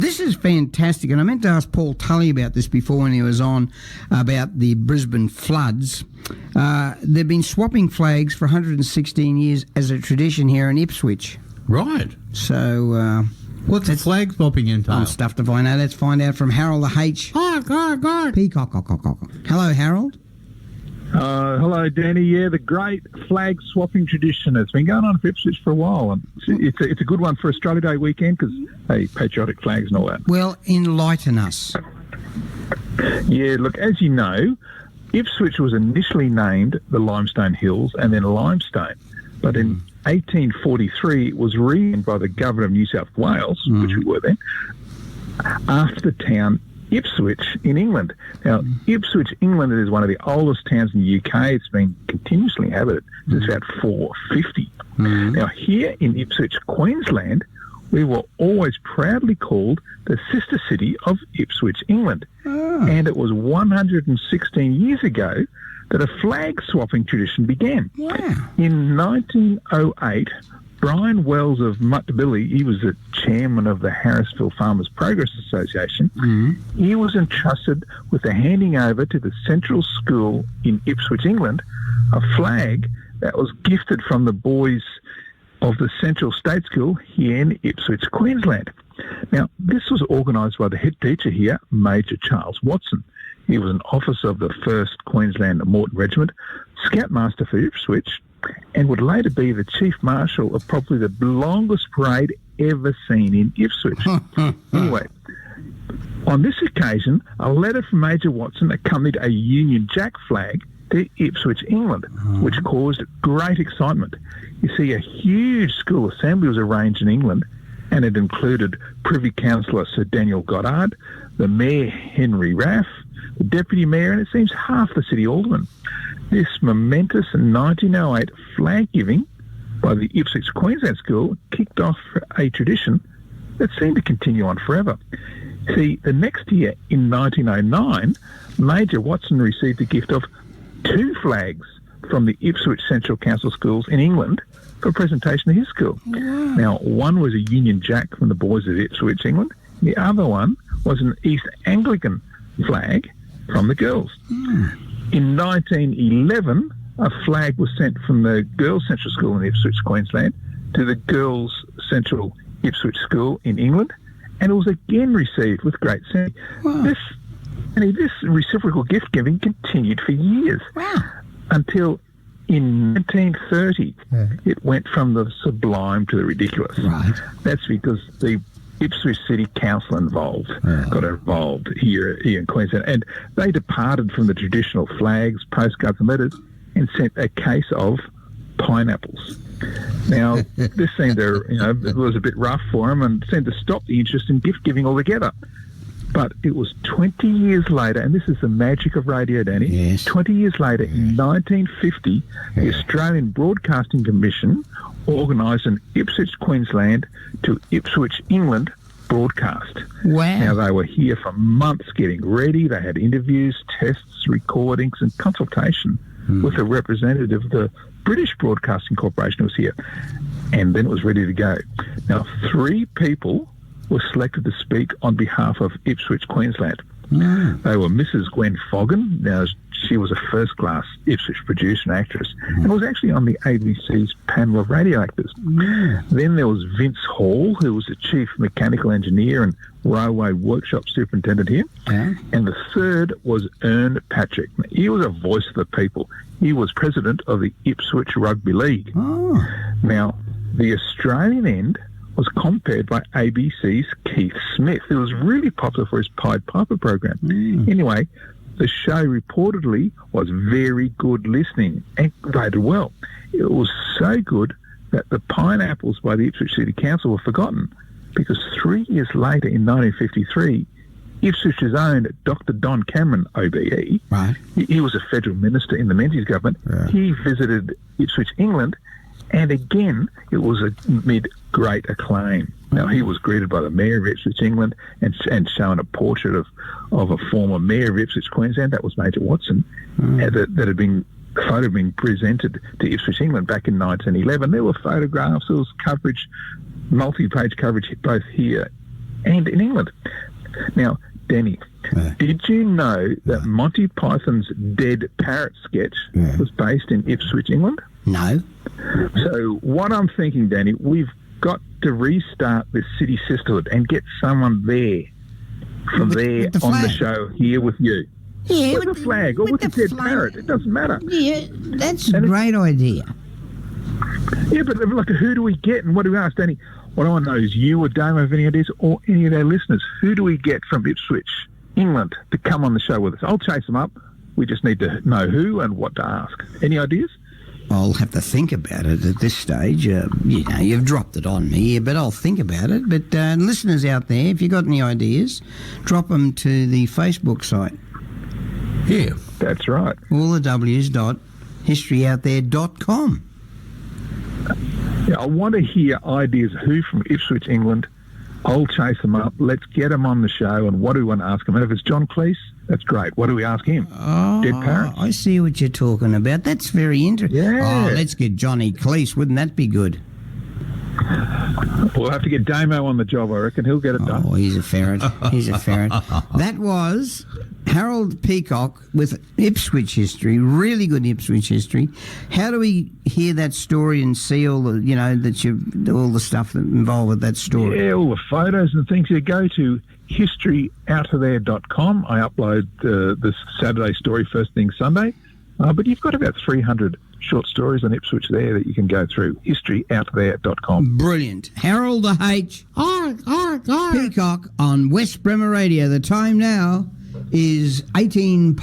This is fantastic, and I meant to ask Paul Tully about this before when he was on, about the Brisbane floods. They've been swapping flags for 116 years as a tradition here in Ipswich. Right. So... what's the flag swapping entail? Stuff to find out. Let's find out from Harold the H. Peacock. Hello, Harold. Hello, Danny. Yeah, the great flag swapping tradition. It's been going on in Ipswich for a while, and it's a good one for Australia Day weekend because, hey, patriotic flags and all that. Well, enlighten us. Yeah, look, as you know, Ipswich was initially named the Limestone Hills and then Limestone, but in 1843 it was renamed by the Governor of New South Wales, which we were then, after the town Ipswich in England. Now, Ipswich, England is one of the oldest towns in the UK. It's been continuously inhabited since about 450. Now, here in Ipswich, Queensland, we were always proudly called the sister city of Ipswich, England. And it was 116 years ago that a flag swapping tradition began. In 1908, Brian Wells of Muttabili, he was the chairman of the Harrisville Farmers Progress Association. He was entrusted with the handing over to the Central School in Ipswich, England, a flag that was gifted from the boys of the Central State School here in Ipswich, Queensland. Now, this was organised by the head teacher here, Major Charles Watson. He was an officer of the 1st Queensland Morton Regiment, Scoutmaster for Ipswich, and would later be the Chief Marshal of probably the longest parade ever seen in Ipswich. Anyway, on this occasion, a letter from Major Watson accompanied a Union Jack flag to Ipswich, England, which caused great excitement. You see, a huge school assembly was arranged in England, and it included Privy Councillor Sir Daniel Goddard, the Mayor Henry Raff, the Deputy Mayor, and it seems half the City Aldermen. This momentous 1908 flag giving by the Ipswich Queensland School kicked off a tradition that seemed to continue on forever. See, the next year, in 1909, Major Watson received the gift of 2 flags from the Ipswich Central Council schools in England for presentation to his school. Now, one was a Union Jack from the boys of Ipswich, England. The other one was an East Anglican flag from the girls. In 1911, a flag was sent from the Girls' Central School in Ipswich, Queensland, to the Girls' Central Ipswich School in England, and it was again received with great sentiment. This reciprocal gift-giving continued for years until in 1930 it went from the sublime to the ridiculous. That's because the Ipswich City Council got involved here in Queensland, and they departed from the traditional flags, postcards and letters and sent a case of pineapples. Now, this seemed to, it was a bit rough for them and seemed to stop the interest in gift giving altogether. But it was 20 years later, and this is the magic of radio, Danny. 20 years later, in 1950, the Australian Broadcasting Commission organised an Ipswich, Queensland to Ipswich, England broadcast. Now, they were here for months getting ready. They had interviews, tests, recordings and consultation with a representative of the British Broadcasting Corporation who was here. And then it was ready to go. Now, 3 people were selected to speak on behalf of Ipswich, Queensland. They were Mrs. Gwen Foggen. Now, she was a first-class Ipswich producer and actress and was actually on the ABC's panel of radio actors. Then there was Vince Hall, who was the chief mechanical engineer and railway workshop superintendent here. And the third was Ern Patrick. He was a voice of the people. He was president of the Ipswich Rugby League. Now, the Australian end was compared by ABC's Keith Smith, who was really popular for his Pied Piper program. Anyway, the show reportedly was very good listening and rated well. It was so good that the pineapples by the Ipswich City Council were forgotten because 3 years later, in 1953, Ipswich's own Dr. Don Cameron, OBE, he was a federal minister in the Menzies government. He visited Ipswich, England, and again, it was amid great acclaim. Now, he was greeted by the Mayor of Ipswich, England, and shown a portrait of a former Mayor of Ipswich, Queensland, that was Major Watson, that had been photo being presented to Ipswich, England back in 1911. There were photographs, there was coverage, multi-page coverage both here and in England. Now, Danny, did you know that Monty Python's Dead Parrot sketch was based in Ipswich, England? No. So what I'm thinking, Danny, we've got to restart this city sisterhood and get someone there from there with the on the flag. show here with you. Yeah, With the flag or with the dead parrot. It doesn't matter. Yeah, that's a great idea. Yeah, but like, who do we get and what do we ask, Danny? What I want to know is you or Damo have any ideas, or any of our listeners. Who do we get from Ipswich, England, to come on the show with us? I'll chase them up. We just need to know who and what to ask. Any ideas? I'll have to think about it at this stage. You've dropped it on me, but I'll think about it. But listeners out there, if you've got any ideas, drop them to the Facebook site. Yeah. That's right. All the W's.historyouthere.com. Yeah, I want to hear ideas. Who from Ipswich, England? I'll chase them up. Let's get them on the show. And what do we want to ask them? And if it's John Cleese, that's great. What do we ask him? Oh, Dead parrots? I see what you're talking about. That's very interesting. Yeah. Oh, let's get Johnny Cleese. Wouldn't that be good? We'll have to get Damo on the job, I reckon. He'll get it done. Oh, he's a ferret. He's a ferret. That was Harold Peacock with Ipswich history, really good Ipswich history. How do we hear that story and see all the, all the stuff that involved with that story? Yeah, all the photos and things. You go to historyoutofthere.com. I upload this Saturday story first thing Sunday. But you've got about 300 short stories on Ipswich there that you can go through. Historyoutofthere.com. Brilliant. Harold the H. Peacock on West Bremer Radio. The time now is 8:18.